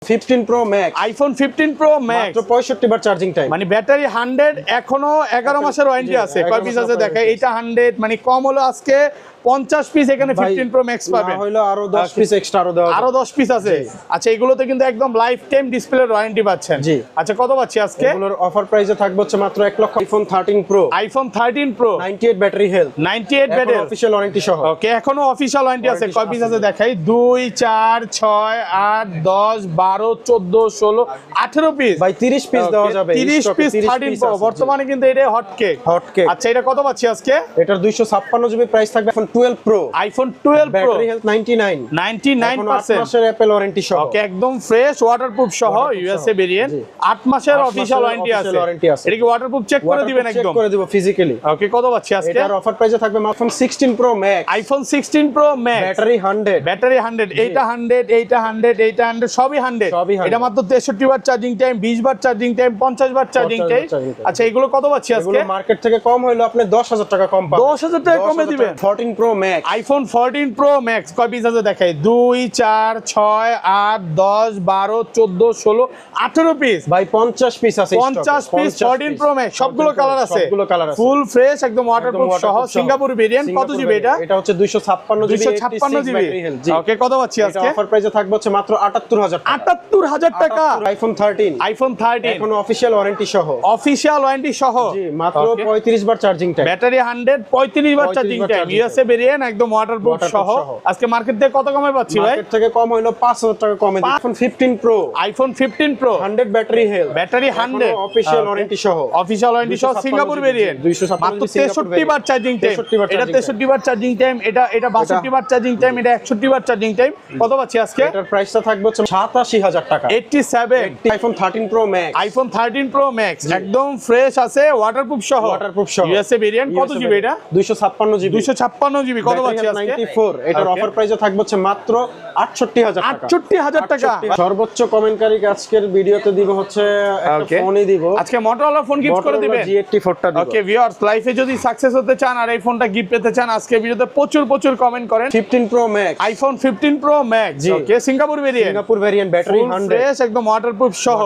15 Pro Max, iPhone 15 Pro Max মাত্র 65 বার charging time. মানে battery 100, এখনো 11 মাসের ওয়ারেন্টি আছে। কয় পিস আছে দেখাই, এটা 100 মানে কম হলো আজকে 50 পিস, এখানে 15 Pro Max পাবেন। না হলো আরো 10 পিস এক্সট্রা আরো 10 পিস আছে। আচ্ছা, এগুলোতে কিন্তু একদম লাইফ টাইম ডিসপ্লের ওয়ারেন্টি পাচ্ছেন। জি। আচ্ছা, কত পাচ্ছি আজকে? এগুলোর অফার প্রাইসে থাকবে হচ্ছে মাত্র 1 লক্ষ। IPhone 13 Pro, iPhone 13 Pro 98 battery health, 98 battery official warranty সহ। ওকে, এখনো অফিশিয়াল ওয়ারেন্টি আছে। কয় পিস আছে দেখাই, 2 4 6 8 10 12 14 16 18 পিস। ভাই 30 পিস দেওয়া যাবে। 30 পিস 13 Pro বর্তমানে কিন্তু এটা হট কেক। আচ্ছা, এটা কত পাচ্ছি আজকে? এটার 256 জিবি প্রাইস থাকবে। IPhone 12 Pro, iPhone 12 Pro battery health 99% মাসের অ্যাপল ওয়ারেন্টি সহ। ওকে, একদম ফ্রেশ ওয়াটারপ্রুফ সহ ইউএসএ ভেরিয়েন্ট, 8 মাসের অফিশিয়াল ওয়ারেন্টি আছে। এটা কি ওয়াটারপ্রুফ চেক করে দিবেন? একদম চেক করে দিব ফিজিক্যালি। ওকে, কত পাচ্ছি আজকে? এটার অফার প্রাইসে থাকবে iPhone 16 Pro Max, iPhone 16 Pro Max, battery 100, এইটা 100 এইটা 100 এইটা 100 সবই 100। এটা মাত্র 63 বার চার্জিং টাইম, 20 বার চার্জিং টাইম, 50 বার চার্জিং টাইম। আচ্ছা, এগুলো কত পাচ্ছি আজকে? এগুলো মার্কেট থেকে কম হইলো আপনি 10,000 টাকা কম পাবেন। 10,000 টাকা কমে দিবেন। 14 Pro Max, iPhone 14 Pro Max কয় পিস আছে দেখাই, 2 4 6 8 10 12 14 16 18 পিস। ভাই 50 পিস আছে, 50 পিস 14 Pro Max, সবগুলো কালার আছে, সবগুলো কালার আছে, ফুল ফ্রেশ একদম ওয়াটারপ্রুফ সহ, সিঙ্গাপুর ভেরিয়েন্ট। কত জিবি এটা? এটা হচ্ছে 256 জিবি, 256 জিবি। ওকে, কত পাচ্ছি আজকে? অফার প্রাইসে থাকবে হচ্ছে মাত্র 78,000 টাকা। 78,000 টাকা। আইফোন 13, আইফোন 13 এখন অফিশিয়াল ওয়ারেন্টি সহ, অফিশিয়াল ওয়ারেন্টি সহ, জি মাত্র 35 বার চার্জিং টাইম, ব্যাটারি 100 35 বার চার্জিং টাইম, ইউএসএ ভেরিয়েন্ট একদম ওয়াটারপ্রুফ সহ। আজকে মার্কেট থেকে কত কমে পাচ্ছি ভাই? মার্কেট থেকে কম হইলো 5,000 টাকা কমে। IPhone 15 Pro, iPhone 15 Pro 100 battery health, battery 100 official warranty সহ, অফিশিয়াল ওয়ারেন্টি সহ, সিঙ্গাপুর ভেরিয়েন্ট, মাত্র 63 বার চার্জিং টাইম। এটা 63 বার চার্জিং টাইম, এটা 62 বার চার্জিং টাইম, এটা 61 বার চার্জিং টাইম। কত পাচ্ছি আজকে? এটার প্রাইসটা থাকবে হচ্ছে 87,000 টাকা। 87। IPhone 13 Pro Max, iPhone 13 Pro Max একদম ফ্রেশ আছে, ওয়াটারপ্রুফ সহ, ইউএসএ ভেরিয়েন্ট। কত জিবি এটা? 256 জিবি, 256 জিবি। কত পাচ্ছি আজকে? 94। এটার অফার প্রাইসে থাকবে হচ্ছে মাত্র 68,000 টাকা। 68,000 টাকা। সর্বোচ্চ কমেন্টকারীকে আজকের ভিডিওতে দিব হচ্ছে একটা ফোনই দিব। আজকে মোটরোলা ফোন গিফট করে দিবেন, G84টা দিব। ওকে ভিউয়ার্স, লাইফে যদি সাকসেস হতে চান আর এই ফোনটা গিফট পেতে চান, আজকে ভিডিওতে প্রচুর কমেন্ট করেন। 15 Pro Max, iPhone 15 Pro Max, ওকে, সিঙ্গাপুর ভেরিয়েন্ট, ব্যাটারি 100, ফ্রেশ একদম ওয়াটারপ্রুফ সহ,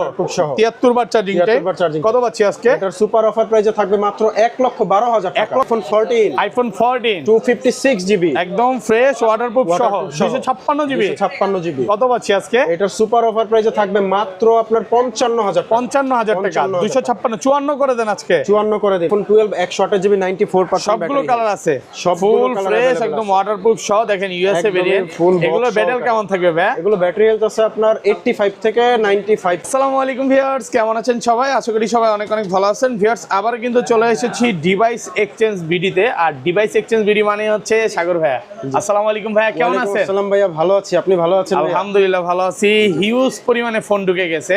73 বার চার্জিং টাইম। কত পাচ্ছি আজকে? এটার সুপার অফার প্রাইসে থাকবে মাত্র 1,12,000 টাকা। আইফোন 14, আইফোন 14 256 জিবি, একদম ফ্রেশ ওয়াটারপ্রুফ সহ, 256 জিবি। 256 জিবি। কত পাচ্ছি আজকে? এটার সুপার অফার প্রাইসে থাকবে মাত্র আপনার 55,000 টাকা। 256 54 করে দেন আজকে, 54 করে দিন। আইফোন 12 128 জিবি, 94% সবগুলো কালার আছে, ফুল ফ্রেশ একদম ওয়াটারপ্রুফ সহ। দেখেন ইউএসএ ভেরিয়েন্ট। এগুলো ব্যাটারি কেমন থাকবে ভাই? এগুলো ব্যাটারি হেলথ আছে আপনার 85 থেকে 95। আসসালামু আলাইকুম ভিউয়ার্স, কেমন আছেন সবাই? আশা করি সবাই অনেক ভালো আছেন। ভিউয়ার্স, আবার কিন্তু চলে এসেছি ডিভাইস এক্সচেঞ্জ বিডিতে। আর ডিভাইস এক্সচেঞ্জ বিডি মানে হচ্ছে সাগর ভাইয়া। আসসালামু আলাইকুম ভাইয়া, কেমন আছেন? আসসালাম ভাইয়া, ভালো আছি, আপনি ভালো আছেন? আলহামদুলিল্লাহ ভালো আছি। হিউজ পরিমাণে ফোন ঢুকে গেছে,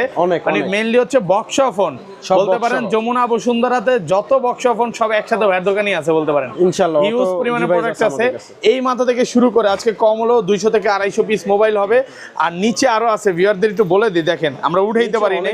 মানে মেইনলি হচ্ছে বক্স ফোন বলতে পারেন। যমুনা বসুন্ধরাতে যত বক্স ফোন সব একসাথে ভাইয়ের দোকানই আছে বলতে পারেন। ইনশাআল্লাহ হিউজ পরিমাণে প্রোডাক্ট আছে। এই মাথা থেকে শুরু করে আজকে কম হলো 200 থেকে 250 পিস মোবাইল হবে। আর নিচে আরো আছে, ভিউয়ারদের একটু বলে দিই, দেখেন আমরা উঠাইতে পারি না,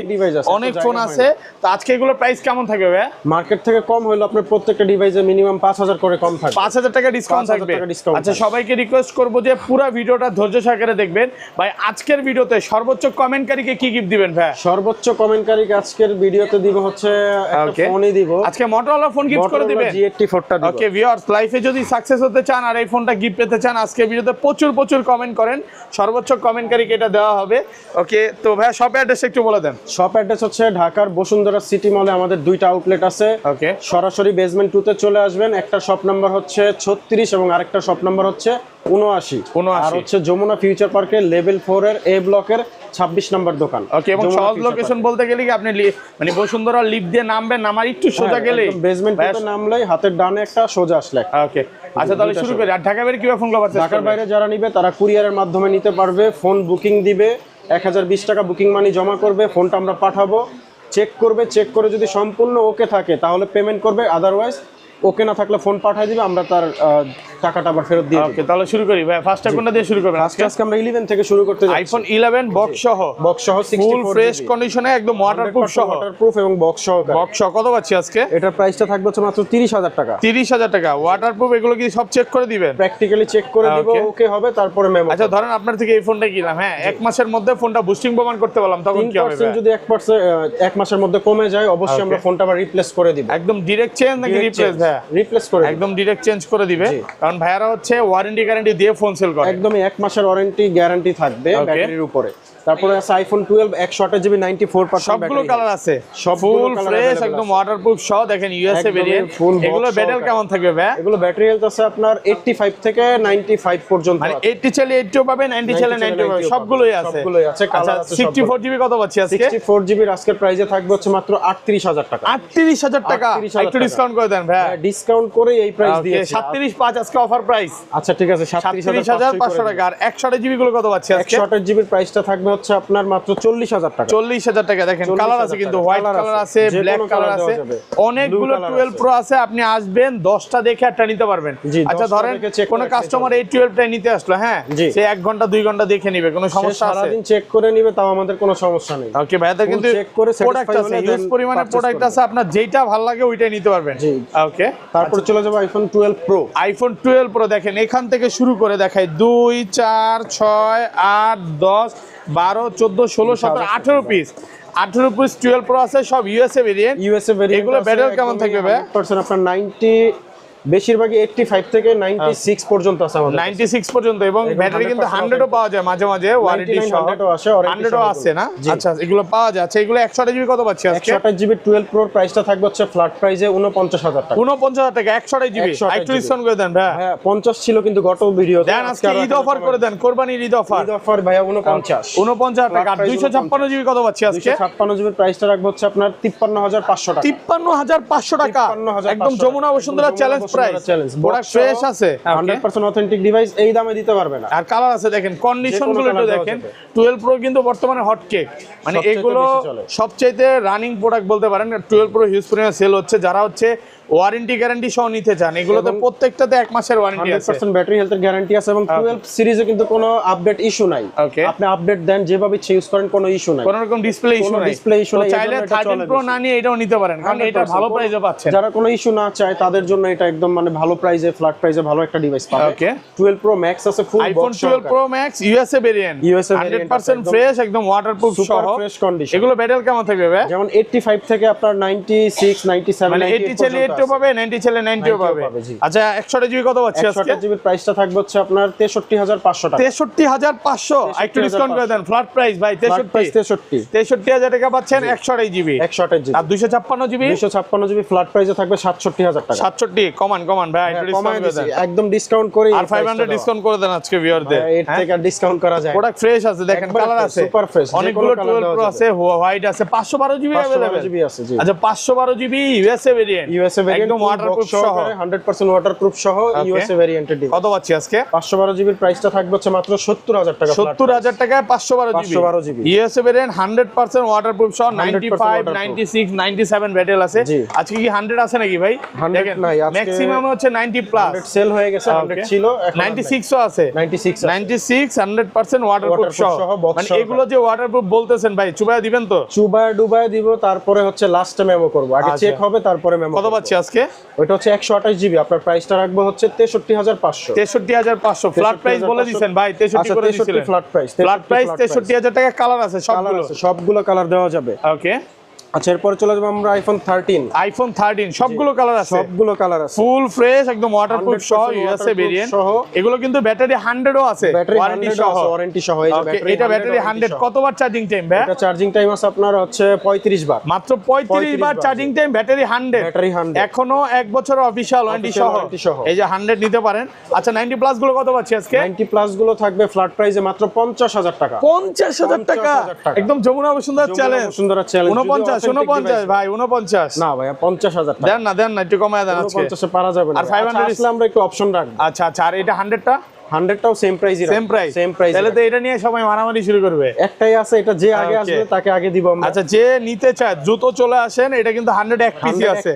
অনেক ফোন আছে। তো আজকে এগুলো প্রাইস কেমন থাকবে ভাই? মার্কেট থেকে কম হলো আপনার প্রত্যেকটা ডিভাইসে মিনিমাম 5,000 করে কম থাকবে, 5,000 টাকা ডিসকাউন্ট থাকবে। আচ্ছা, সবাইকে রিকোয়েস্ট করব যে পুরো ভিডিওটা ধৈর্য সহকারে দেখবেন। ভাই, আজকের ভিডিওতে সর্বোচ্চ কমেন্টকারীকে কি গিফট দিবেন ভাই? সর্বোচ্চ কমেন্টকারীকে আজকের ভিডিওতে দিব হচ্ছে একটা ফোনই দিব। আজকে মোটরোলা ফোন গিফট করে দিবেন, G84টা দিব। ওকে ভিউয়ার্স, লাইফে যদি সাকসেস হতে চান আর এই ফোনটা গিফট পেতে চান, আজকে ভিডিওতে প্রচুর কমেন্ট করেন, সর্বোচ্চ কমেন্টকারীকে এটা দেওয়া হবে। ওকে, তো ভাই শপ অ্যাড্রেস একটু বলে দেন। শপ অ্যাড্রেস হচ্ছে ঢাকার বসুন্ধরা সিটি মলে আমাদের দুইটা আউটলেট আছে। ওকে, সরাসরি বেসমেন্ট 2 তে চলে আসবেন। একটা শপ নাম্বার হচ্ছে 36 এবং আরেকটা শপ নাম্বার হচ্ছে 79। আর হচ্ছে যমুনা ফিউচার পার্কের লেভেল 4 এর এ ব্লকের 26 নম্বর দোকান। ওকে, এবং সহজ লোকেশন বলতে গেলে কি আপনি মানে বসুন্ধরা লিফট দিয়ে নামবেন, নামার একটু সোজা গেলে বেসমেন্ট 2 তে নামলেই হাতের ডানে একটা সোজা আসলে। ওকে, আচ্ছা তাহলে শুরু করি। আর ঢাকা বাইরে কিভাবে ফোন পারছে? ঢাকার বাইরে যারা নিবে তারা কুরিয়ারের মাধ্যমে নিতে পারবে। ফোন বুকিং দিবে, 1020 টাকা বুকিং মানি জমা করবে, ফোনটা আমরা পাঠাবো, চেক করবে, চেক করে যদি সম্পূর্ণ ওকে থাকে তাহলে পেমেন্ট করবে, আদারওয়াইজ ওকে না থাকলে ফোন পাঠিয়ে দিবে, আমরা তার টাকাটা আবার ফেরত দিয়ে ওকে তাহলে শুরু করি ভাই, ফার্স্টটা কোনটা দিয়ে শুরু করবেন আজকে? আমরা 11 থেকে শুরু করতে যাচ্ছি। আইফোন 11 বক্স সহ 64 ফুল ফ্রেশ কন্ডিশনে একদম ওয়াটারপ্রুফ সহ, ওয়াটারপ্রুফ এবং বক্স সহ। বক্স সহ কত পাচ্ছি আজকে? এটার প্রাইসটা থাকবে হচ্ছে মাত্র 30,000 টাকা। 30,000 টাকা ওয়াটারপ্রুফ, এগুলো কি সব চেক করে দিবেন? প্র্যাকটিক্যালি চেক করে দিব, ওকে হবে তারপরে মেমো। আচ্ছা ধরেন আপনার থেকে এই ফোনটা কিনলাম, হ্যাঁ 1 মাসের মধ্যে ফোনটা বুস্টিং প্রমাণ করতে বললাম, তখন কি হবে? 3% যদি 1 মাসের মধ্যে কমে যায় অবশ্যই আমরা ফোনটা আবার রিপ্লেস করে দিব। একদম ডাইরেক্ট চেঞ্জ নাকি রিপ্লেস? ভাইয়া রিপ্লেস করে একদম ডাইরেক্ট চেঞ্জ করে দিবে, কারণ ভাইয়ারা হচ্ছে ওয়ারেন্টি গ্যারান্টি দিয়ে ফোন সেল করে। একদমই 1 মাসের ওয়ারেন্টি গ্যারান্টি থাকবে ব্যাটারির উপরে। তারপরে আছে আইফোন 12 128GB 94% সবগুলো কালার আছে, ফুল ফ্রেশ একদম ওয়াটারপ্রুফ সহ। দেখেন ইউএসএ ভেরিয়েন্ট, এগুলো ব্যাটারি কেমন থাকবে ভাই? এগুলো ব্যাটারি হেলথ আছে আপনার 85 থেকে 95 পর্যন্ত, মানে 80 চাইলে 80 পাবে, 90 চাইলে 90 পাবে, সবগুলোই আছে। আচ্ছা 64GB কত পাচ্ছি আজকে? 64GB এর আজকের প্রাইসে থাকবে হচ্ছে মাত্র 38,000 টাকা। 38,000 টাকা, একটু ডিসকাউন্ট করে দেন ভাই। ডিসকাউন্ট করে এই প্রাইস দিয়েছি 37.5 আজকে অফার প্রাইস। আচ্ছা ঠিক আছে 37,500 টাকা। আর 128GB গুলো কত পাচ্ছি আজকে? 128GB এর প্রাইসটা থাকবে হচ্ছে আপনার মাত্র 40,000 টাকা। 40,000 টাকা। দেখেন কালার আছে কিন্তু, হোয়াইট কালার আছে, ব্ল্যাক কালার আছে, অনেকগুলো 12 প্রো আছে। আপনি আসবেন 10টা দেখে একটা নিতে পারবেন। আচ্ছা ধরেন কোন কাস্টমার এই 12টাই নিতে আসলো, হ্যাঁ সে 1 ঘন্টা 2 ঘন্টা দেখে নিবে, কোনো সমস্যা আছে? সারাদিন চেক করে নিবে, তাও আমাদের কোনো সমস্যা নেই। ওকে ভাইদের কিন্তু চেক করে প্রোডাক্ট আছে, হিউজ পরিমাণে প্রোডাক্ট আছে, আপনার যেটা ভালো লাগে ওইটাই নিতে পারবেন। ওকে তারপর চলে যাব আইফোন 12 প্রো। আইফোন 12 প্রো দেখেন এখান থেকে শুরু করে দেখাই 2 4 6 8 10 12 14 16 17 18 পিস। 18 পিস 12 প্রো আছে, সব ইউএসএ ভেরিয়েন্ট। এগুলো ব্যাটারি কেমন থাকবে ভাই? 100% আপনার 90, বেশিরভাগই 85 থেকে 96 পর্যন্ত আছে আমাদের, 96 পর্যন্ত। এবং ব্যাটারি কিন্তু 100 ও পাওয়া যায় মাঝে মাঝে, ওয়ারেন্টি সহ 100 ও আছে না? আচ্ছা এগুলো পাওয়া যায়। আচ্ছা এগুলো 128GB কত পাচ্ছি আজকে? 128GB 12 প্রো প্রাইসটা থাকবে হচ্ছে ফ্ল্যাট প্রাইসে 49,000 টাকা। 49,000 টাকা 128GB, একটু ডিসকাউন্ট করে দেন ভাই। হ্যাঁ 50 ছিল কিন্তু গত ভিডিও দেন আজকে ঈদ অফার করে দেন, কুরবানির ঈদ অফার। ঈদ অফার ভাইয়া 49,000 টাকা। 256GB কত পাচ্ছি আজকে? 256GB প্রাইসটা রাখবো হচ্ছে আপনার 53,500 টাকা। 53,500 টাকা, একদম Jamuna Bashundhara challenge price. Product fresh আছে, 100% অথেন্টিক ডিভাইস, এই দামে দিতে পারবে না। আর কালার আছে দেখেন, কন্ডিশন গুলো একটু দেখেন। 12 প্রো কিন্তু বর্তমানে হট কেক, মানে এগুলো সবচেয়ে রানিং প্রোডাক্ট বলতে পারেন। 12 প্রো হিউজ পরিমাণে সেল হচ্ছে। যারা হচ্ছে ওয়ারেন্টি গ্যারান্টি সহ নিতে চান, এগুলোতে প্রত্যেকটাতে 1 মাসের ওয়ারেন্টি আছে, 100% ব্যাটারি হেলথের গ্যারান্টি আছে। এবং 12 সিরিজে কিন্তু কোনো আপডেট ইস্যু নাই। আপনি আপডেট দেন যেভাবে ইচ্ছে ইউজ করেন, কোনো ইস্যু নাই, কোনো রকম ডিসপ্লে ইস্যু নাই। চাইলে 13 প্রো না নিয়ে এটাও নিতে পারেন, কারণ এটা ভালো প্রাইসে পাচ্ছেন। যারা কোনো ইস্যু না চায় তাদের জন্য এটা একদম মানে ভালো প্রাইসে, ফ্ল্যাট প্রাইসে ভালো একটা ডিভাইস পাবে। ওকে 12 প্রো ম্যাক্স আছে, full iPhone 12 pro max USA variant, 100% fresh, একদম ওয়াটারপ্রুফ সহ, ফ্রেশ কন্ডিশন। এগুলো ব্যাটারি কেমন থাকবে ভাই? যেমন 85 থেকে আপনার 96 97, মানে 80 চাইলে 80 পাবে, 90 চাইলে 90 পাবে। আচ্ছা 128GB কত পাচ্ছি আজকে? 128GB প্রাইসটা থাকবে হচ্ছে আপনার 63,500 টাকা। 63,500, একটু ডিসকাউন্ট করে দেন। ফ্ল্যাট প্রাইস ভাই 63,000 টাকা পাচ্ছেন 128GB। আর 256GB 256GB ফ্ল্যাট প্রাইসে থাকবে 67,000 টাকা। 67 কমান ভাই, একটু ডিসকাউন্ট করে দেন, একদম ডিসকাউন্ট করে। আর 500 ডিসকাউন্ট করে দেন আজকে ভিউয়ারদের। এর থেকে আর ডিসকাউন্ট করা যায়। প্রোডাক্ট ফ্রেশ আছে, দেখেন কালার আছে, সুপার ফ্রেশ, অনেকগুলো 12 প্রো আছে, হোয়াইট আছে, 512GB अवेलेबल আছে। জি আচ্ছা 512GB ইউএসএ ভেরিয়েন্ট, একদম ওয়াটারপ্রুফ সহ, 100% ওয়াটারপ্রুফ সহ ইউএসএ ভেরিয়েন্টের ডিভাইস। কত পাচ্ছি আজকে? 512GB এর প্রাইসটা থাকবে হচ্ছে মাত্র 70,000 টাকা। 70,000 টাকায় 512GB ইউএসএ ভেরিয়েন্ট, 100% ওয়াটারপ্রুফ সহ, 95 96 97 ব্যাটেল আছে। আজকে কি 100 আছে নাকি ভাই? 100 নাই, আজকে ম্যাক্সিমাম হচ্ছে 90 প্লাস, 100 সেল হয়ে গেছে, 100 ছিল, 96 ও আছে, 96 100% ওয়াটারপ্রুফ সহ। মানে এগুলো যে ওয়াটারপ্রুফ বলতেছেন ভাই, চুবায়া দিবেন তো? চুবায়া ডুবায়া দিব, তারপরে হচ্ছে লাস্টে মেমো করব, আগে চেক হবে তারপরে মেমো। কত পাচ্ছি আজকে? ওটা হচ্ছে 128GB, আপনার প্রাইসটা রাখবো হচ্ছে 63,500। 63,500 ফ্ল্যাট প্রাইস বলে দিবেন ভাই, 63 করে দিয়েছিলেন। ফ্ল্যাট প্রাইস 63,000 টাকা। কালার আছে সবগুলো কালার দেওয়া যাবে। ওকে আচ্ছা এরপর চলে যাবো আমরা আইফোন 13। সবগুলো কালার আছে, ফুল ফ্রেশ, একদম ওয়াটারপ্রুফ সহ, ইউএসএ ভেরিয়েন্ট। এগুলো কিন্তু ব্যাটারি 100 ও আছে, ওয়ারেন্টি সহ। এটা ব্যাটারি 100। কতবার চার্জিং টাইম ভাই? এটা চার্জিং টাইম আছে আপনার হচ্ছে 35 বার, মাত্র 35 বার চার্জিং টাইম, ব্যাটারি 100। এখনো 1 বছর অফিশিয়াল ওয়ারেন্টি সহ, এই যে 100 নিতে পারেন। আচ্ছা 90 প্লাস গুলো কত পাচ্ছি আজকে? 90 প্লাস গুলো থাকবে ফ্ল্যাট প্রাইসে মাত্র 50,000 টাকা। 50,000 টাকা, একদম যমুনা বসুন্ধরা চ্যালেঞ্জ। 49 ভাই, 49 না ভাই 50,000 টাকা দেন না, একটু কমায় দেন আজকে। 49 এ পারা যাবে না। আর 500 আসলে আমরা একটু অপশন রাখবো। আচ্ছা আর এটা 100টা 100টাও সেম প্রাইসই সেম প্রাইস তাহলে তো এটা নিয়ে সবাই মারামারি শুরু করবে। একটাই আছে, এটা যে আগে আসবে তাকে আগে দিব আমরা। আচ্ছা, যে নিতে চায় দ্রুত চলে আসেন, এটা কিন্তু 100 এক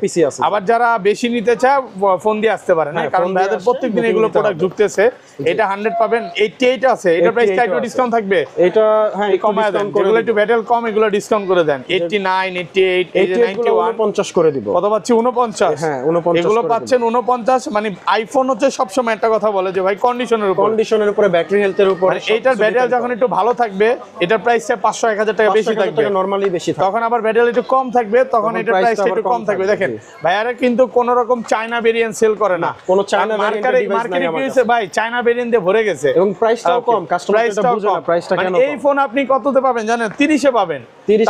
পিসি আছে। আবার যারা বেশি নিতে চায় ফোন দিয়ে আসতে পারেন, কারণ ভাইদের প্রত্যেকদিন এগুলো প্রোডাক্ট ঢুকতেছে। এটা 100 পাবেন। 88 আছে, এটা প্রাইস একটু ডিসকাউন্ট থাকবে। এটা হ্যাঁ কমায় দেন, এগুলো একটু ব্যাটেল কম, এগুলো ডিসকাউন্ট করে দেন। 89, 88, 91 50 করে দিব। কত পাচ্ছি? 49। হ্যাঁ 49 এগুলো পাচ্ছেন 49। মানে আইফোন হচ্ছে সবসময় একটা কথা বলে যে ভাই কন্ডিশনের উপরে, ব্যাটারি হেলথের উপর। এইটার ব্যাটারি যখন একটু ভালো থাকবে, এটার প্রাইসটা 500 1000 টাকা বেশি থাকবে, নরমালি বেশি থাকবে। তখন আবার ব্যাটারি একটু কম থাকবে, তখন এটার প্রাইসটা একটু কম থাকবে। দেখেন ভাইয়ারা কিন্তু কোন রকম চায়না ভেরিয়েন্ট সেল করে না, কোন চায়না ভেরিয়েন্ট মার্কেটে কি হইছে ভাই, চায়না ভেরিয়েন্ট দিয়ে ভরে গেছে এবং প্রাইসটাও কম। কাস্টমার এটা বুঝে না প্রাইসটা কেন কম। এই ফোন আপনি কততে পাবেন জানেন? 30 এ পাবেন,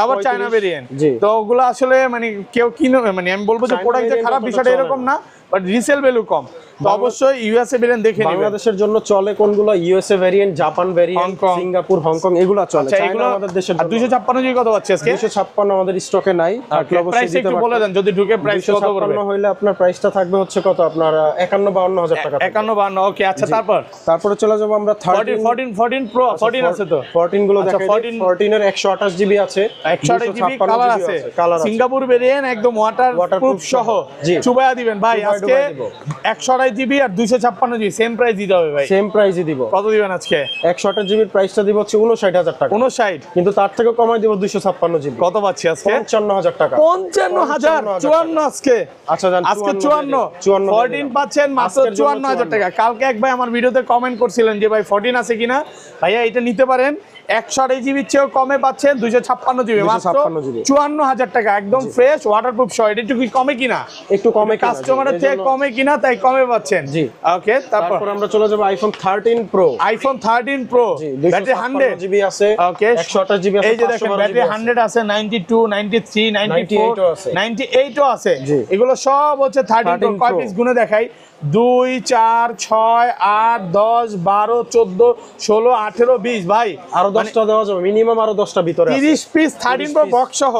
আবার চায়না ভেরিয়েন্ট। তো ওগুলো আসলে মানে কেউ কিনে, মানে আমি বলবো যে প্রোডাক্ট যে খারাপ বিষয়টা এরকম না, বাট রিসেল ভ্যালু কম। তো অবশ্যই ইউএসএ ভেরিয়েন্ট দেখে নিবেন। বাংলাদেশের জন্য চলে কোনগুলো? USA variant, Japan variant, Singapore, Hong Kong, এগুলো চলে। চায়না আমাদের দেশের। আর 256 জি কত পাচ্ছে আজকে? 256 আমাদের স্টকে নাই। আপনি অবশ্যই দিতে পারেন। বলে দেন যদি ঢুকে প্রাইস কত পড়বে? 256 হইলে আপনার প্রাইসটা থাকবে হচ্ছে কত? আপনার 51-52 হাজার টাকা। 51-52। ওকে, আচ্ছা তারপরে চলে যাব আমরা 14 প্রো। 14 আছে তো? 14 গুলো দেখাই। 14 এর 128 জিবি আছে, 128 জিবি কালার আছে। সিঙ্গাপুর ভেরিয়েন্ট একদম ওয়াটারপ্রুফ সহ চুবায়া দিবেন ভাই। আজকে 128 জিবি আর 256 জিবি সেম প্রাইস দিতে হবে ভাই। সেম প্রাইসই দিব। কত দিবেন আজকে? 128 জিবির প্রাইসটা দিব হচ্ছে 59000 টাকা। 59, কিন্তু তার থেকে কমাই দিব 256 জিবি। কত পাচ্ছি আজকে? 55000 টাকা। 55000। 54 আজকে। আচ্ছা জান, আজকে 54 14 পাচ্ছেন মাত্র 54000 টাকা। কালকে এক ভাই আমার ভিডিওতে কমেন্ট করছিলেন যে ভাই 14 আছে কিনা। ভাইয়া এটা নিতে পারেন, 128 জিবির চেয়েও কমে পাচ্ছেন, 256 জিবি মাত্র 54000 টাকা, একদম ফ্রেশ ওয়াটারপ্রুফ সহ। এটা একটু কমে কিনা? একটু কমে, কাস্টমারের থেকে কমে কিনা, তাই কমে পাচ্ছেন। জি ওকে, তারপর আমরা চলে যাব iPhone 13 pro. IPhone 13 pro battery 100 GB আছে। ওকে, 128 জিবি আছে। এই যে দেখেন ব্যাটারি 100 আছে, 92, 93, 94, 98 ও আছে। এগুলো সব হচ্ছে 13 প্রো। কয় পিস গুনে দেখাই? 2, 4, 6, 8, 10, 12, 14, 16, 18, 20 ভাই আরো 10টা দেওয়া যাবে, মিনিমাম আরো 10টা ভিতরে আছে। 30 পিস 13 প্রো বক্স সহ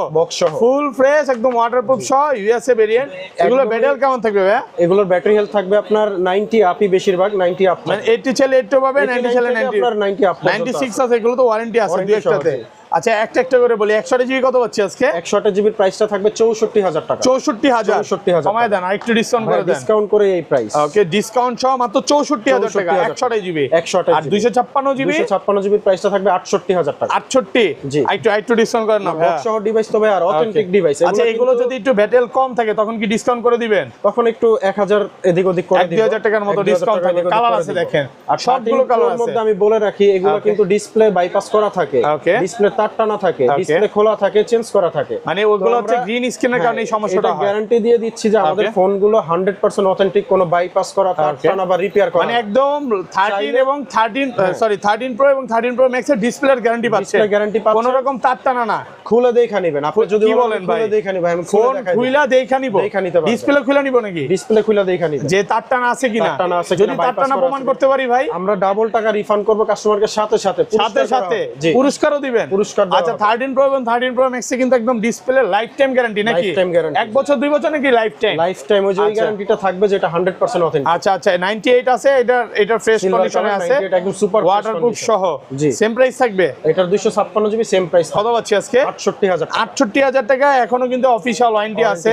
ফুল ফ্রেশ একদম ওয়াটারপ্রুফ সহ ইউএসএ ভেরিয়েন্ট। এগুলো ব্যাটারি কেমন থাকবে ভাই? এগুলোর ব্যাটারি হেলথ থাকবে আপনার 90 আপই, বেশিরভাগ 90 আপ। মানে 80 ছেলে 80 পাবে, 90 ছেলে 90 আপনার 90 আপ 96 আছে। এগুলো তো ওয়ারেন্টি আছে দুই একটাতে। আচ্ছা একটা একটা করে বলি। 128 জিবি কত পাচ্ছি আজকে? 128 জিবির প্রাইসটা থাকবে 64000 টাকা। 64000 কমায় দেন, আর একটু ডিসকাউন্ট করে দেন। ডিসকাউন্ট করে এই প্রাইস। ওকে, ডিসকাউন্ট সহ মাত্র 64000 টাকা 128 জিবি। আর 256 জিবি? 256 জিবির প্রাইসটা থাকবে 68000 টাকা। 68? জি, একটু ডিসকাউন্ট করেন না ভাই। বক্স সহ ডিভাইস তবে আর অথেন্টিক ডিভাইস। আচ্ছা এগুলো যদি একটু ব্যাটেল কম থাকে তখন কি ডিসকাউন্ট করে দিবেন? তখন একটু 1000 এদিক ওদিক করে দিব। 2000 টাকার মতো ডিসকাউন্ট থাকবে। কালার আছে দেখেন, আর সবগুলো কালার আছে। মধ্যে আমি বলে রাখি, এগুলো কিন্তু ডিসপ্লে বাইপাস করা থাকে, ডিসপ্লে তার টানা থাকে, ডিসপ্লে খোলা থাকে, চেঞ্জ করা থাকে। মানে ওগুলো হচ্ছে গ্রিন স্ক্রিনের কারণে এই সমস্যাটা হয়। গ্যারান্টি দিয়ে দিচ্ছি যে আমাদের ফোনগুলো 100% অথেন্টিক, কোনো বাইপাস করা, তার টানা বা রিপেয়ার করা। মানে একদম 13 এবং 13 প্রো এবং 13 প্রো ম্যাক্স এর ডিসপ্লের গ্যারান্টি পাচ্ছেন। গ্যারান্টি পাচ্ছেন, কোনো রকম তার টানা না। খুলে দেখা নেবেন আপনি। যদি বলেন ভাই, খুলে দেখা নিবেন, আমি ফোন খুলে দেখা নিব, ডিসপ্লে খুলে নিব নাকি? ডিসপ্লে খুলে দেখা নিবেন যে তার টানা আছে কিনা। যদি তার টানা প্রমাণ করতে পারি ভাই, আমরা ডাবল টাকা রিফান্ড করব কাস্টমারকে, সাথে পুরস্কারও দিবেন। আচ্ছা 13 প্রো এবং 13 প্রো ম্যাক্স এ কিন্তু একদম ডিসপ্লে লাইফ টাইম গ্যারান্টি নাকি? 1 বছর 2 বছর নাকি লাইফ টাইম? লাইফ টাইম ওই যে গ্যারান্টিটা থাকবে, যেটা 100% অথেন্টিক। আচ্ছা 98 আছে, এটা ফ্রেশ কন্ডিশনে আছে, এটা একদম সুপার ওয়াটারপ্রুফ সহ। সেম প্রাইস থাকবে এটার 256 জিবি সেম প্রাইস। কত পাচ্ছি আজকে? 68000 টাকা। এখনো কিন্তু অফিশিয়াল ওয়ারেন্টি আছে।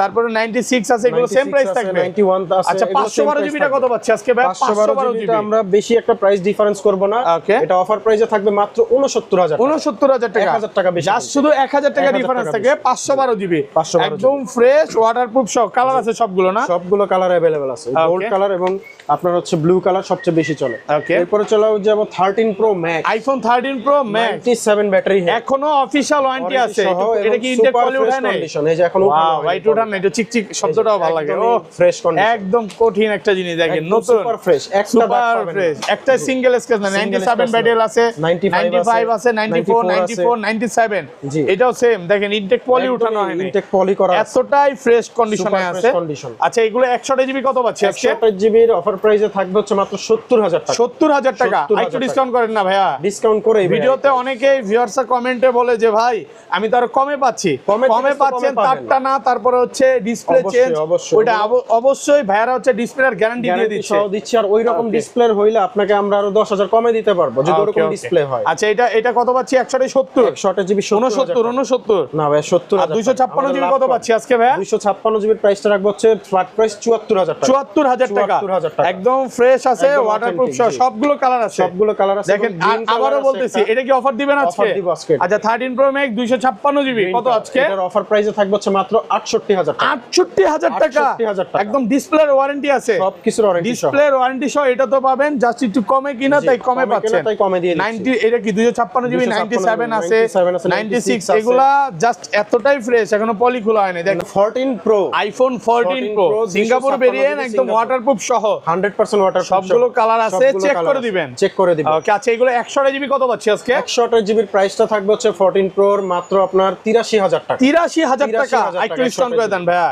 তারপরে 96 আছে, এগুলো সেম প্রাইস থাকবে। 91 আছে। আচ্ছা 512 জিবিটা কত পাচ্ছি আজকে ভাই? 512 জিবিটা আমরা বেশি একটা প্রাইস ডিফারেন্স করব না। এটা অফার প্রাইসে থাকবে মাত্র 69000 টাকা। 69000 টাকা, 1000 টাকা বেশি। জাস্ট শুধু 1000 টাকা ডিফারেন্স থাকে। 512 জিবি একদম ফ্রেশ ওয়াটারপ্রুফ সহ। কালার আছে সবগুলো না? সবগুলো কালার अवेलेबल আছে। গোল্ড কালার এবং আপনার হচ্ছে ব্লু কালার সবচেয়ে বেশি চলে। এরপরে চলে যাব 13 pro max. IPhone 13 pro max 97 battery, এখনো অফিশিয়াল ওয়ারেন্টি আছে। এটা কি ইনটেক কোয়ালিটি ওঠে না? এই যে এখন হোয়াইট ওঠা না, এটা চিকচিক শব্দটাও ভালো লাগে। ও ফ্রেশ কন্ডিশন, একদম কঠিন একটা জিনিস দেখেন, নতুন সুপার ফ্রেশ, একটা দাগ পাবেন না। একটা সিঙ্গেল স্ক্র্যাচ না। 97 ব্যাটারি আছে, 95 আছে, 94, 94 97 জি। এটাও সেম দেখেন ইনটেক পলি উঠানো হয়নি, ইনটেক পলি করা আছে, এতটাই ফ্রেশ কন্ডিশনে Super আছে। fresh condition। আচ্ছা এগুলো 128 জিবি কত পাচ্ছি আজকে? 128 জিবির অফার প্রাইসে থাকবে হচ্ছে মাত্র 70000 টাকা। 70000 টাকা। 70,000 একটু ডিসকাউন্ট করেন না ভাইয়া। ডিসকাউন্ট করে ভিডিওতে অনেকেই ভিউয়ার্স কমেন্টে বলে যে ভাই আমি তো আরো কমে পাচ্ছি, কমে কমে থেকে তো পাচ্ছেন কমে পাবেন। তারটা না, তারপরে হচ্ছে ডিসপ্লে অবশ্যই, চেঞ্জ, অবশ্যই। ওইটা অবশ্যই ভাইয়ারা হচ্ছে ডিসপ্লের গ্যারান্টি দিয়ে গ্যারান্টি দিচ্ছে। সহ দিচ্ছি, আর ওই রকম Okay. ডিসপ্লে হইলে আপনাকে আমরা আরো 10000 কমে দিতে পারবো যদি Okay, ওরকম okay. ডিসপ্লে হয়। আচ্ছা এটা কত পাচ্ছি? 170 128 জিবি 69 না ভাই 70 আর 256 জিবি কত পাচ্ছি আজকে ভাইয়া? 256 জিবির প্রাইসটা রাখবো হচ্ছে ফ্ল্যাট প্রাইস 74000 টাকা। 74000 টাকা। 74000 টাকা। একদম ফ্রেশ আছে, একদম ওয়াটারপ্রুফ authentic, জি। সবগুলো কালার আছে। সবগুলো কালার আছে। দেখেন এবং green color আবারও আছে বলতেছি, একটা। এটা কি অফার দিবেন আজকে? Offer দিব আজকে। আচ্ছা 13 প্রো ম্যাক্স 256 জিবি কত আজকে? এটার অফার প্রাইসে থাকবে হচ্ছে মাত্র 68000 টাকা। 68000 টাকা। 68000 টাকা। একদম ডিসপ্লের ওয়ারেন্টি আছে, সবকিছুর ওয়ারেন্টি সহ। ডিসপ্লের ওয়ারেন্টি সহ এটা তো পাবেন, জাস্ট একটু কমে কিনা জি, তাই কমে কমে কিনা পাচ্ছেন। তাই কমে দিয়ে দিচ্ছি। 90 এটা কি 256 জিবি 97 আছে 97 আছে, 96 আছে। এগুলা জাস্ট এতটাই ফ্রেশ, এখনো পলি খোলা হয়নি। দেখেন 14 pro iPhone 14 pro Singapore 256 variant, GB একদম সিঙ্গাপুর। ওয়াটারপ্রুফ সহ 100% ওয়াটার সবগুলো কালার আছে, চেক করে দিবেন। চেক করে দিবেন। ওকে আচ্ছা এগুলো 128 জিবি কত পাচ্ছি আজকে? 128 জিবির প্রাইসটা থাকবে হচ্ছে 14 প্রোর মাত্র আপনার 83000 টাকা। 83000 টাকা। 83,000 একটু ডিসকাউন্ট করে দেন ভাইয়া।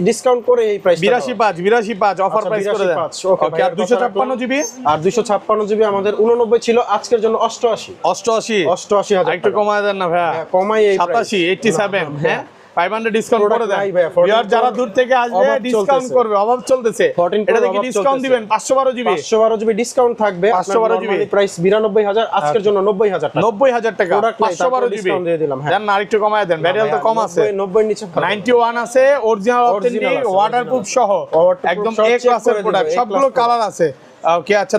ডিসকাউন্ট করে এই প্রাইসটা 82.5 অফার প্রাইস করে দেন। ওকে আর 256 জিবি? আর 256 জিবি আমাদের 89 ছিল, আজকের জন্য 88 88000 একটু কমায় দেন না ভাইয়া। হ্যাঁ, কমাই এই 87 87 হ্যাঁ 500 ডিসকাউন্ট করে দেন। নাই ভাইয়া, 14 ইয়ার যারা দূর থেকে আসবে অভাব ডিসকাউন্ট চলতেছে। করবে, অভাব চলতেছে। 14 এটা কি অভাব ডিসকাউন্ট চলতেছে। দিবেন? 512 জিবি 512 জিবি ডিসকাউন্ট থাকবে। 512 জিবি প্রাইস 92000, আজকের জন্য 90000 টাকা। 90000 টাকা। Product নাই, 512 জিবি ডিসকাউন্ট দিয়ে দিলাম। হ্যাঁ দেন না আরেকটু কমায় দেন, ভ্যারিয়েল তো কম আছে। 90 নিচে 91 আছে, অরিজিনাল অথেন্টিক আছে, ওয়াটারপ্রুফ সহ Waterproof একদম সহ এ check ক্লাসের করে দিবে, প্রোডাক্ট, A সবগুলো class কালার আছে। ওকে আচ্ছা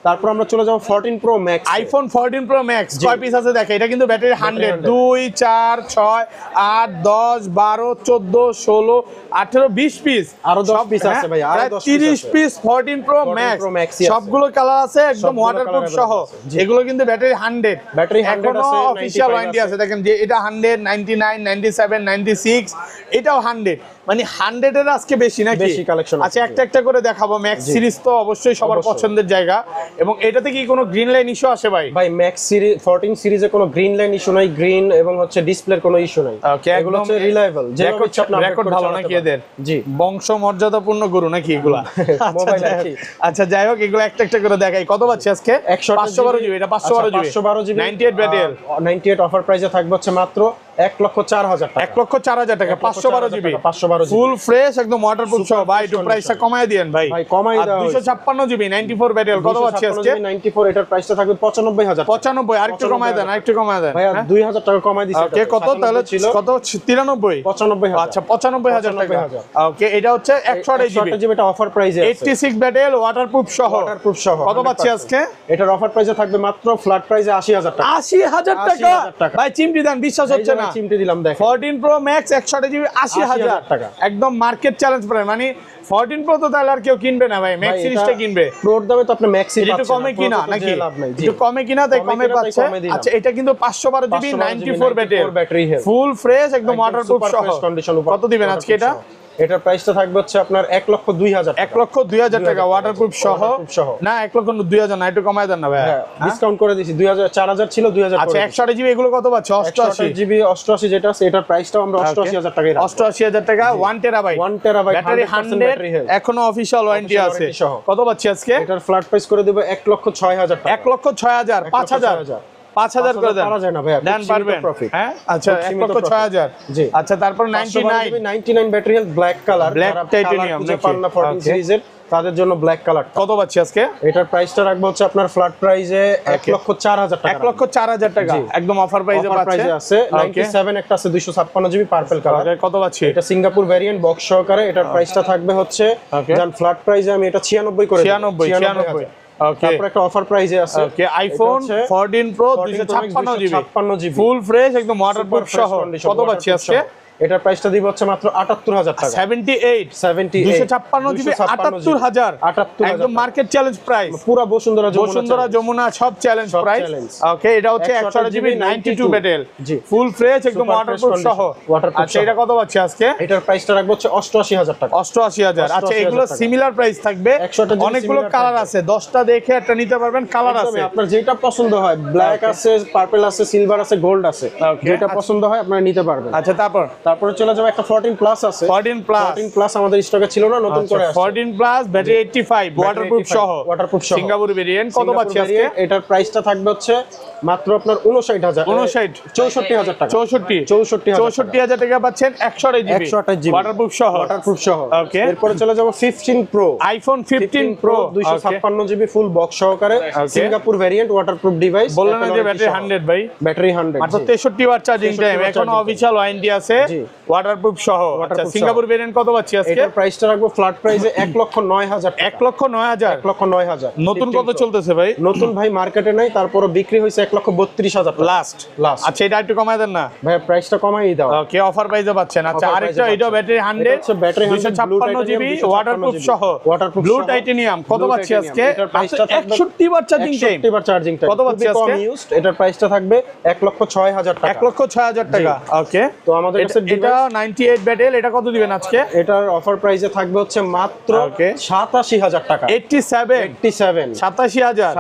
তারপর আমরা চলে যাব 14 pro max. IPhone 14 pro max কয় পিস আছে দেখে? এটা কিন্তু ব্যাটারি 100 2 4 6 8 10 12 14 16 18 20 পিস, আরো 10 পিস আছে ভাই, আরো 10 পিস 30 আছে। Piece 14 pro 14 max Pro Max ই আছে। সবগুলো কালার আছে, একদম সবগুলো ওয়াটারপ্রুফ colour সহ। available আছে। জি। এগুলো কিন্তু ব্যাটারি 100 ব্যাটারি 100 এখনো আছে, অফিশিয়াল 95 ওয়ারেন্টি আছে। দেখেন যে এটা 100 99 97 96 এটাও 100, মানে 100 এর আজকে বেশি নাকি? বেশি collection আছে। আচ্ছা একটা একটা করে দেখাবো। ম্যাক্স সিরিজ তো অবশ্যই সবার অবশ্যই। পছন্দের জায়গা, এবং এটাতে কি কোনো গ্রিন লাইন ইস্যু আসে ভাই? ভাই ম্যাক্স সিরিজ 14 সিরিজে কোনো গ্রিন লাইন ইস্যু নাই, গ্রিন এবং হচ্ছে ডিসপ্লের কোনো ইস্যু নাই। Okay, এগুলো একদম হচ্ছে রিলায়েবল, রেকর্ড ভালো নাকি এদের? জি। বংশ মর্যাদাপূর্ণ গরু নাকি এগুলা? মোবাইল আচ্ছা, আর কি। আচ্ছা যাই হোক এগুলো একটা একটা করে দেখাই। কত পাচ্ছি আজকে? 512 জিবি, এটা 512 জিবি 98 ব্যাটারি 98 অফার প্রাইসে থাকবে হচ্ছে মাত্র 1,04,000 টাকা। 1,04,000 টাকা। 512 জিবি 512 জিবি ফুল ফ্রেশ একদম ওয়াটারপ্রুফ সহ। ভাই একটু প্রাইসটা কমায় দিয়েন ভাই। ভাই, কমাই আর দেওয়া হয়েছে। 256 জিবি 94 ব্যাটারি কত পাচ্ছি আজকে? 94 এটার প্রাইসটা থাকবে 95,000 টাকা। 95 আরেকটু কমায় দেন, আরেকটু কমায় দেন। ভাইয়া 2000 টাকা কমাই দিছি। ওকে কত তাহলে? কত? 93 95,000। আচ্ছা 95,000 টাকা। ওকে এটা হচ্ছে 128 জিবি 128 জিবি এটা অফার প্রাইসে আছে। 86 ব্যাটারি ওয়াটারপ্রুফ সহ। ওয়াটারপ্রুফ সহ কত পাচ্ছি 100%। আজকে? এটার অফার প্রাইসে থাকবে মাত্র ফ্ল্যাট প্রাইসে 80,000 টাকা। 80,000 টাকা। 80,000 টাকা। ভাই চিমটি দেন, বিশ্বাস হচ্ছে না। চিমটি দিলাম দেখেন। 14 প্রো ম্যাক্স 128 জিবি 80,000 টাকা। একদম মার্কেট চ্যালেঞ্জ প্রাইস। মানে 14 প্রো তো তাহলে আর কেউ কিনবে না ভাই, ম্যাক্স সিরিজটা কিনবে। প্রোর দামে তো আপনি ম্যাক্সি এটা একটু কমে কিনা নাকি? একটু কমে কিনা তাই কমে পাচ্ছে। আচ্ছা এটা কিন্তু 512 জিবি 94 ব্যাটারি ফুল ফ্রেশ একদম ওয়াটারপ্রুফ সহ। কত দিবেন আজকে এটা? এটার প্রাইসটা থাকবে হচ্ছে আপনার 1,02,000 টাকা। 1,02,000 টাকা ওয়াটারপ্রুফ সহ। না 1,02,000 না, একটু কমায় দেন না ভাই। ডিসকাউন্ট করে দিছি 2000 4000 ছিল 2000 আচ্ছা 128 জিবি এগুলো কত পাচ্ছে? 88 জিবি 88 যেটা আছে এটার প্রাইসটাও আমরা 88000 টাকায় রাখবো। 88000 টাকা 1 টেরাবাইট 1 টেরাবাইট ব্যাটারি 100 এখনো অফিশিয়াল ওয়ারেন্টি আছে। warranty সহ। কত পাচ্ছি আজকে? এটার ফ্ল্যাট প্রাইস করে দেব 1,06,000 টাকা। 1,06,000 5,000 5,000 করে দেন। পারা যায় না ভাইয়া, দেন পারবেন। হ্যাঁ আচ্ছা 1,06,000 জি। আচ্ছা তারপর 99 battery health black colour, Black titanium নাকি? পান না 14 Okay. সিরিজের তাদের জন্য ব্ল্যাক কালার। কত পাচ্ছি আজকে? এটার প্রাইসটা রাখবো হচ্ছে আপনার ফ্ল্যাট প্রাইসে 1,04,000 টাকা। 1,04,000 টাকা একদম অফার প্রাইসে অফার প্রাইসে আছে। 97 একটা আছে 256 জিবি পার্পল কালার। কত পাচ্ছি? এটা সিঙ্গাপুর ভেরিয়েন্ট বক্স সহকারে। এটার প্রাইসটা থাকবে হচ্ছে জান ফ্ল্যাট প্রাইসে আমি এটা 96 করে দেব। 96 ওকে তারপর একটা অফার প্রাইসে আছে। ওকে iPhone 14 pro 256 GB GB full fresh একদম ওয়াটারপ্রুফ সহ। কত পাচ্ছি আজকে? এটার প্রাইসটা দিব হচ্ছে মাত্র 78000 টাকা। 78 256 জিবি 78000 একদম মার্কেট চ্যালেঞ্জ প্রাইস। পুরো বসুন্ধরা যমুনা সব চ্যালেঞ্জ প্রাইস। ওকে, এটা হচ্ছে 128 জিবি 92 ব্যাটেল, ফুল ফ্রেশ একদম ওয়াটারপ্রুফ সহ। আচ্ছা, এটা কত পাচ্ছি আজকে? এটার প্রাইসটা রাখবো হচ্ছে 88000 টাকা। 88000। আচ্ছা, এগুলো সিমিলার প্রাইস থাকবে, অনেকগুলো কালার আছে, 10টা দেখে একটা নিতে পারবেন, কালার আছে আপনার যেটা পছন্দ হয়, ব্ল্যাক আছে, পার্পল আছে, সিলভার আছে, গোল্ড আছে, যেটা পছন্দ হয় আপনারা নিতে পারবেন। আচ্ছা, তারপরে চলে যাবে একটা 14 প্লাস আছে। 14 প্লাস আমাদের স্টকে ছিল না, নতুন করে আসছে। 14 প্লাস ব্যাটারি 85 ওয়াটারপ্রুফ সহ সিঙ্গাপুর ভেরিয়েন্ট। কত পাচ্ছি আজকে? এটার প্রাইসটা থাকবে হচ্ছে মাত্র আপনার 69000 64000 টাকা। 64000 টাকা পাচ্ছেন 128 জিবি ওয়াটারপ্রুফ সহ। ওকে, এরপরে চলে যাব 15 pro, iPhone 15 pro 256 GB full box সহকারে, সিঙ্গাপুর ভেরিয়েন্ট, ওয়াটারপ্রুফ ডিভাইস। বললেন না যে ব্যাটারি 100 ভাই, ব্যাটারি 100 মাত্র 63 ওয়াট চার্জিং টাইম, এখনো অফিশিয়াল ওয়ারেন্টি আছে, ওয়াটারপ্রুফ সহ। আচ্ছা, সিঙ্গাপুর ভেরিয়েন্ট কত পাচ্ছি আজকে? এটার প্রাইসটা রাখবো ফ্ল্যাট প্রাইসে 1,09,000 টাকা। 1,09,000 নতুন কত চলতেছে ভাই? নতুন ভাই মার্কেটে নাই, তারপরে বিক্রি হয়েছে 1,32,000 লাস্ট। আচ্ছা, এটা একটু কমায় দেন না ভাই, প্রাইসটা কমাই দাও। ওকে, অফার প্রাইসে পাচ্ছেন। আচ্ছা, আরেকটা, এটা ব্যাটারি 100 256 জিবি ওয়াটারপ্রুফ সহ, ব্লু টাইটানিয়াম। কত পাচ্ছি আজকে? 61 ওয়াট চার্জিং টাইম। কত পাচ্ছি আজকে? এটার প্রাইসটা থাকবে 1,06,000 টাকা। 1,06,000 টাকা। ওকে, তো আমাদের কাছে এটা 98 ব্যাটেল, এটা কত দিবেন আজকে? এটার অফার প্রাইসে থাকবে হচ্ছে মাত্র 87,000 টাকা। 87 87,000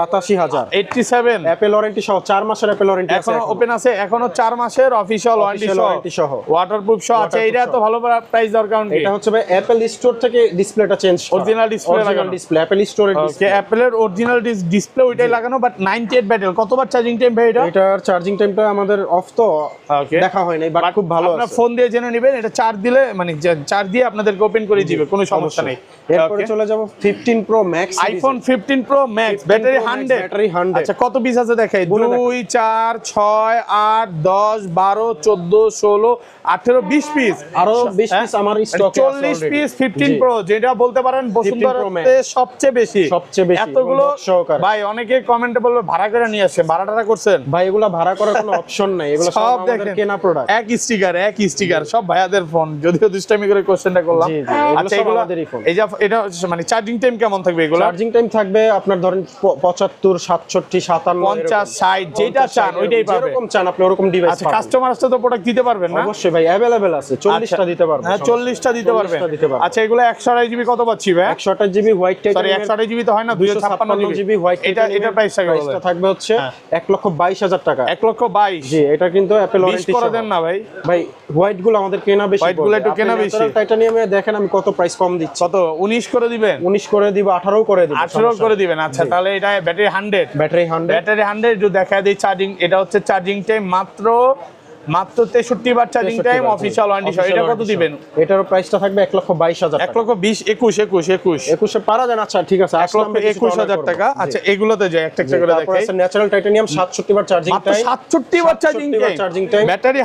87 অ্যাপল ওয়ারেন্টি সহ 4 মাসের অ্যাপল ওয়ারেন্টি আছে, এখনো ওপেন আছে, এখনো 4 মাসের অফিশিয়াল ওয়ারেন্টি সহ, ওয়াটারপ্রুফ সহ। আচ্ছা, এটা তো ভালো প্রাইস দরকার কারণ এটা হচ্ছে ভাই অ্যাপল স্টোর থেকে ডিসপ্লেটা চেঞ্জ, অরিজিনাল ডিসপ্লে লাগানো, ডিসপ্লে অ্যাপল স্টোরের ডিসপ্লে, অ্যাপলের অরিজিনাল ডিসপ্লে ওইটাই লাগানো, বাট 98 ব্যাটেল। কতবার চার্জিং টাইম ভাই এটা? এটার চার্জিং টাইমটা আমাদের অফ তো দেখা হয় নাই, বাট খুব ভালো আছে। আপনারা ফোন দিয়ে জেনে নেবেন, এটা চার্জ দিলে মানে চার্জ দিয়ে আপনাদেরকে ওপেন করে দিবে, কোনো সমস্যা নেই। এরপর চলে যাব 15 pro max, iPhone 15 pro max, battery 100। আচ্ছা, কত পিস আছে দেখাই? 2 4 6 8 10 12 14 16 18 20 পিস, আরো 20 পিস আমার স্টকে আছে 40 পিস 15 প্রো, যেটা বলতে পারেন বসুন্ধরাতে সবচেয়ে বেশি এতগুলো ভাই। অনেকে কমেন্টে বলবে ভাড়া করে নিয়ে আসেন, ভাড়াটা করছেন ভাই? এগুলা ভাড়া করার কোনো অপশন নাই, এগুলো সব আমাদের কেনা প্রোডাক্ট, এক স্টিকার সব ভাইয়াদের ফোন। যদিও দুষ্টামি করে কোশ্চেনটা করলাম। আচ্ছা, এগুলো আমাদেরই ফোন। এই যে এটা মানে চার্জিং টাইম কেমন থাকবে? এগুলো চার্জিং টাইম থাকবে আপনার ধরেন 75 67 57 50 60 যেটা চান ওইটাই পাবেন, যেরকম চান আপনি ওরকম ডিভাইস পাবেন। আচ্ছা, কাস্টমার আসলে তো প্রোডাক্ট দিতে পারবেন না? অবশ্যই ভাই, अवेलेबल আছে, 40টা দিতে পারবেন। হ্যাঁ, 40টা দিতে পারবেন। আচ্ছা, এগুলো 128 জিবি কত পাচ্ছি ভাই? 128 GB white titanium, sorry 128 GB তো হয় না, 256 জিবি হোয়াইট। এটার প্রাইসটা থাকবে হচ্ছে 1,22,000 টাকা। 1,22,000 জি, এটা কিন্তু অ্যাপল ওয়ারেন্টি করে দেন না ভাই? ভাই, হোয়াইট গুলো আমাদের কেনা বেশি, হোয়াইট গুলো একটু কেনা বেশি। টাইটানিয়ামে দেখেন আমি কত প্রাইস কম দিচ্ছি। কত? 19 করে দিবেন? 19 করে দিব, 18 করে দিব, 18 করে দিবেন। আচ্ছা, তাহলে এটা ব্যাটারি 100 ব্যাটারি 100 একটু দেখা দেই চার্জিং। এটা হচ্ছে চার্জিং টাইম মাত্র 63 বার চার্জিং টাইম, অফিশিয়াল ওয়ারেন্টি সহ। এটা কত দিবেন? এটার প্রাইসটা থাকবে 1,22,000 টাকা। 1,20,21 পারা যান। আচ্ছা, ঠিক আছে, 1,21,000 টাকা। আচ্ছা, এগুলোতে যাই একটা একটা করে দেখাই। ন্যাচারাল টাইটানিয়াম 67 বার চার্জিং টাইম, 67 বার charging time, battery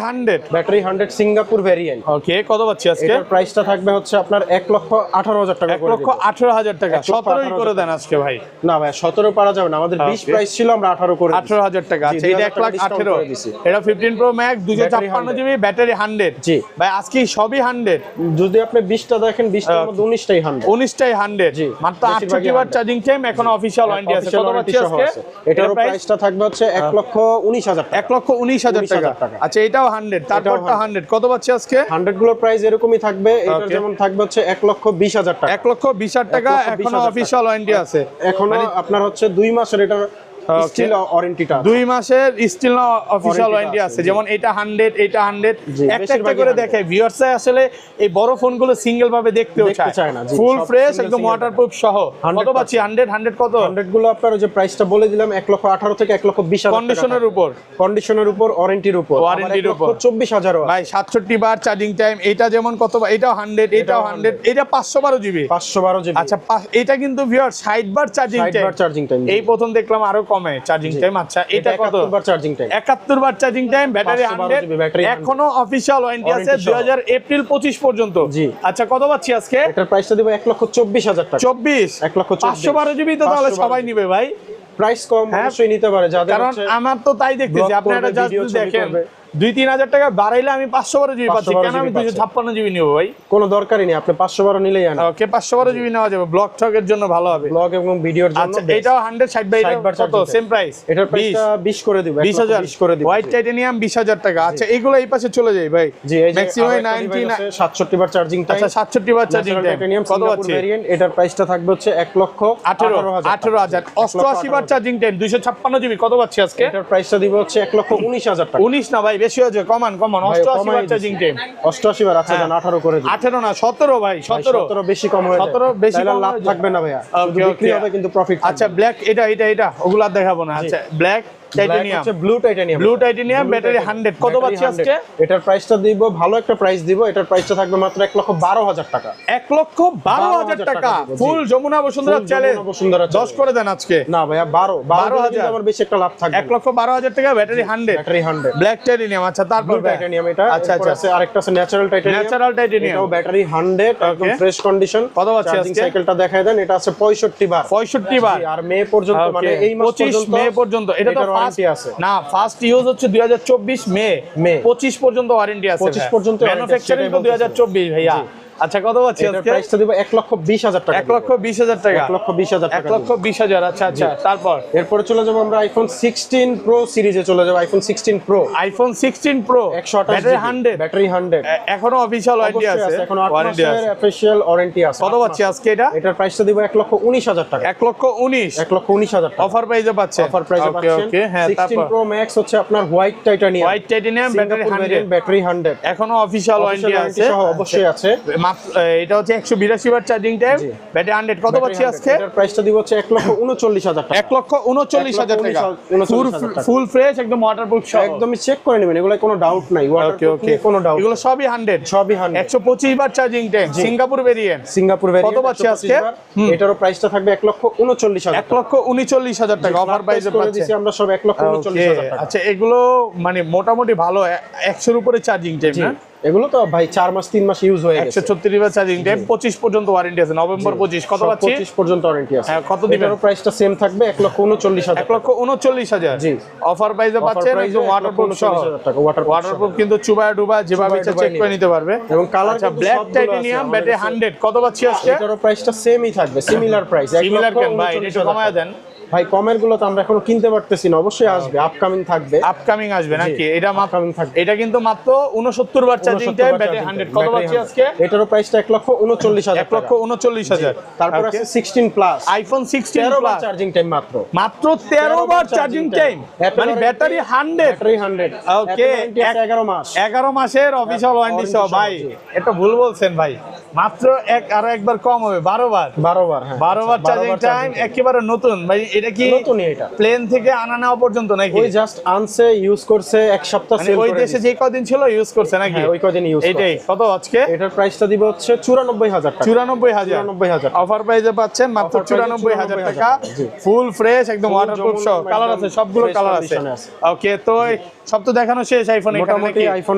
100 Singapore variant. Okay, কত পাচ্ছি আজকে? এটার প্রাইসটা থাকবে হচ্ছে আপনার 1,18,000 টাকা করে। 1,18,000 টাকা। 17 করে দেন আজকে ভাই। না ভাই, 17 পারা যাবে না, আমাদের 20 প্রাইস ছিল, আমরা 18 করে 18,000 টাকা। আচ্ছা, এটা 1,18,000। এটা 15 প্রো ম্যাক্স 256 জিবি ব্যাটারি 100। জি ভাই, আজকে সবই 100। যদি আপনি 20টা দেখেন, 20টার মধ্যে 19টাই 100। 19টাই 100। মাত্র 68 বার চার্জিং টাইম, এখন অফিশিয়াল ওয়ারেন্টি আছে। কত পাচ্ছি আজকে? এটার প্রাইসটা থাকবে হচ্ছে 1,19,000 টাকা। 1,19,000 টাকা। আচ্ছা, এটাও 100, তারপরটা 100। কত পাচ্ছি আজকে? 100 গুলোর প্রাইস এরকমই থাকবে। এটার যেমন থাকবে হচ্ছে 1,20,000 টাকা। 1,20,000 টাকা, এখনো অফিশিয়াল ওয়ারেন্টি আছে। এখনো আপনার হচ্ছে 2 মাসের এটা স্টিল ওয়ারেন্টিটা, 2 মাসের স্টিল অফিশিয়াল ওয়ারেন্টি আছে। যেমন এটা 100, এটা 100, একটা করে দেখে ভিউয়ার্স আসলে এই বড় ফোনগুলো সিঙ্গেল ভাবে দেখতেও চায় না। ফুল ফ্রেশ একদম ওয়াটারপ্রুফ সহ। কত পাচ্ছি? 100 কত? 100 গুলো আপনার যে প্রাইসটা বলে দিলাম 1,18,000 থেকে 1,20,000 কন্ডিশনের উপর ওয়ারেন্টির উপর 24,000 ভাই। 67 বার চার্জিং টাইম। এটা যেমন কত? এটাও 100, এটাও 100, এটা 512 জিবি। আচ্ছা, এটা কিন্তু ভিউয়ার্স 60 বার চার্জিং টাইম। এই প্রথম দেখলাম আরো কমে চার্জিং টাইম। আচ্ছা, এটা কত? 71 বার চার্জিং টাইম। 71 বার চার্জিং টাইম, ব্যাটারি 100, এখনো অফিশিয়াল ওয়ারেন্টি আছে 2000 এপ্রিল 25 পর্যন্ত। জি। আচ্ছা, কত পাচ্ছি আজকে? এটার প্রাইসটা দেব 1,24,000 টাকা। 512 জিবি তো তাহলে সবাই নিবে ভাই। প্রাইস কম অবশ্যই নিতে পারে যাদের, কারণ আমার তো তাই দেখতেছি, আপনারা জাস্ট দেখেন 2-3 হাজার টাকা বাড়াইলে আমি 512 জিবি পাচ্ছি, 512 কেন আমি GB পাচ্ছেন। 256 জিবি নিব ভাই? কোনো দরকারই নেই, আপনি 512 নিলেই আনেন। ওকে 512 জিবি নেওয়া যাবে, ব্লগ টকের জন্য ভালো হবে। ব্লগ এবং ভিডিওর জন্য আচ্ছা best। এটাও 160 বাই 60 বার কত charging সেম প্রাইস? এটার প্রাইসটা 20 করে দিব, 20,000 20 করে দিব। হোয়াইট টাইটানিয়াম 20,000 টাকা। আচ্ছা এগুলো এই পাশে চলে যাই ভাই। জি, এই যে ম্যাক্সিমাম আরো একটা 90 device আছে, 67 বার চার্জিং টাইম। আচ্ছা 67 বার চার্জিং টাইম কত পাচ্ছি? ভেরিয়েন্ট, এটার প্রাইসটা থাকবে হচ্ছে 18,000 88 বার চার্জিং টাইম 256 জিবি কত পাচ্ছি আজকে? এটার প্রাইসটা দিব হচ্ছে 1,19,000 টাকা। 19 না ভাই, বেশি হয়েছে, কমান 88 বার চার্জিং টাইম। 88 বার, আচ্ছা দেন 18 করে দিন। 18 না 17 ভাই, 17 17 বেশি কম হয়ে যায়। 17 বেশি তাহলে কম লাভ হয়ে যায়। থাকবে না ভাইয়া, শুধু Okay, বিক্রি okay। হবে কিন্তু প্রফিট। আচ্ছা ব্ল্যাক এটা ওগুলো আর দেখাবো না। আচ্ছা black titanium, blue titanium, blue titanium battery 100 কত পাচ্ছি আজকে? এটার প্রাইসটা দিব, ভালো একটা প্রাইস দিব। এটার প্রাইসটা থাকবে মাত্র 1,12,000 টাকা। 1,12,000 টাকা জি। ফুল যমুনা বসুন্ধরা Full চ্যালেঞ্জ। যমুনা বসুন্ধরা 10 করে দেন আজকে। না ভাইয়া 12 12,000 আমার বেশি একটা লাভ থাকবে। 1,12,000 টাকা ব্যাটারি 100 ব্যাটারি 100, ব্ল্যাক টাইটানিয়াম। আচ্ছা তারপর ব্লু টাইটানিয়াম এটা। আচ্ছা এরপর আচ্ছা আছে আরেকটা আছে ন্যাচারাল টাইটানিয়াম। ন্যাচারাল টাইটানিয়াম এটাও ব্যাটারি 100, একদম Okay। Fresh condition. কত পাচ্ছি চার্জিং আজকে? সাইকেলটা দেখায় দেন, এটা আছে 65 বার। 65 বার। জি, আর মে পর্যন্ত, মানে এই মাস 25 পর্যন্ত মে পর্যন্ত। এটা তো এটার ফার্স্ট warranty আছে। না, ফার্স্ট ইউজ হচ্ছে 2024 মে, মে। 25 পর্যন্ত ওয়ারেন্টি আছে। 25 পর্যন্ত warranty আছে, ম্যানুফ্যাকচারিং তো সেটাই বলতেছি। 2024 ভাইয়া। আচ্ছা কত পাচ্ছি এটার আজকে? প্রাইসটা দিব 1,20,000 টাকা। 1,20,000 টাকা। 1,20,000 টাকা। 1,20,000 আচ্ছা আচ্ছা তারপর এরপরে চলে যাবো আমরা আইফোন 16 প্রো সিরিজে চলে যাবো। IPhone 16 pro, iPhone 16 pro 128 battery 100 battery 100 এখনো অফিশিয়াল ওয়ারেন্টি অবশ্যই আছে, আছে, এখন 8 ওয়ারেন্টি আছে। মাসের অফিশিয়াল ওয়ারেন্টি আছে। কত পাচ্ছি আজকে এটা? এটার প্রাইসটা দিব 1,19,000 টাকা। 1,19,000 1,19,000 টাকা অফার প্রাইসে পাচ্ছে। অফার প্রাইসে ওকে পাচ্ছেন। ওকে হ্যাঁ 16 তারপর প্রো ম্যাক্স হচ্ছে আপনার white titanium, white titanium battery 100 battery 100 এখনো অফিশিয়াল ওয়ারেন্টি আছে সহ অবশ্যই আছে। মাত্র এটা হচ্ছে 182 বার চার্জিং টাইম ব্যাটারি 100 কত পাচ্ছি আজকে? এটার প্রাইসটা দিব হচ্ছে 1,39,000 টাকা। 1,39,000 টাকা 1,39,000 টাকা। ফুল ফ্রেশ একদম ওয়াটারপ্রুফ সহ। একদমই চেক করে নেবেন, এগুলো কোনো ডাউট নাই। ওকে ওয়াটারপ্রুফ ওকে নিয়ে কোনো ডাউট, এগুলো সবই 100 সবই 100। 125 বার charging time Singapore variant. Singapore variant কত পাচ্ছি আজকে? এটারও প্রাইসটা থাকবে 1,39,000 টাকা। 1,39,000 টাকা অফার প্রাইসে করে পাচ্ছে। দিছি আমরা সব 1,39,000 টাকা। আচ্ছা এগুলো মানে মোটামুটি ভালো 100 এর উপরে চার্জিং টাইম না? এগুলো তো ভাই 4 মাস 3 মাস ইউজ হয়ে গেছে। 136 বার চার্জিং টাইম 25 পর্যন্ত ওয়ারেন্টি আছে, নভেম্বর 25 কত পাচ্ছি? 25 পর্যন্ত ওয়ারেন্টি আছে। হ্যাঁ, কত দিবেন? এটারও প্রাইসটা সেম থাকবে 1,39,000 টাকা। 1,39,000 জি। অফার প্রাইসে পাচ্ছেন প্রাইসে একদম ওয়াটারপ্রুফ সহ। 1,39,000 টাকা ওয়াটারপ্রুফ কিন্তু চুবায় ডুবা যেভাবে ইচ্ছা চেক করে নিতে পারবে। এবং কালার আচ্ছা ব্ল্যাক টাইটানিয়াম ব্যাটারি 100 কত পাচ্ছি আজকে? এটারও প্রাইসটা সেমই থাকবে, সিমিলার প্রাইস। সিমিলার কেন ভাই, এটা কমায় দেন ভাই। কমের গুলো তো আমরা এখনো কিনতে পারতেছি না, অবশ্যই আসবে, আপকামিং থাকবে। আপকামিং আসবে নাকি? এটা upcoming থাকবে। এটা কিন্তু মাত্র 69 বার চার্জিং টাইম ব্যাটারি 100 কত পাচ্ছি আজকে? এটারও প্রাইসটা 1,39,000 টাকা। 1,39,000 তারপর আছে 16 প্লাস, আইফোন 16 13 বার প্লাস চার্জিং টাইম মাত্র। মাত্র 13 বার চার্জিং টাইম মানে ব্যাটারি 100। ব্যাটারি 100 ওকে 11 মাস। 11 মাসের অফিশিয়াল ওয়ারেন্টি সহ ভাই। এটা ভুল বলছেন ভাই, মাত্র আরো একবার কম হবে 12 বার। 12 বার, হ্যাঁ 12 বার চার্জিং টাইম একেবারে নতুন ভাই। এটা কি নতুনই এটা? প্লেন থেকে আনা নেওয়া পর্যন্ত নাকি? ওই জাস্ট আনছে, ইউজ করছে, এক সপ্তাহ মানে সেল ওই করে দেশে যে কদিন ছিল ইউজ করছে নাকি? হ্যাঁ, ওই কদিন ইউজ এইটাই কত আজকে? এটার প্রাইসটা দিব হচ্ছে 94,000 টাকা। 94,000 অফার প্রাইসে পাচ্ছেন মাত্র 94,000 টাকা। জি। ফুল ফ্রেশ একদম ওয়াটারপ্রুফ সহ, যমুনা কালার আছে, একদম সবগুলো fresh কালার আছে। condition এ আছে। ওকে তো সব তো দেখানো শেষ আইফোন এখানে মোটামুটি নাকি? আইফোন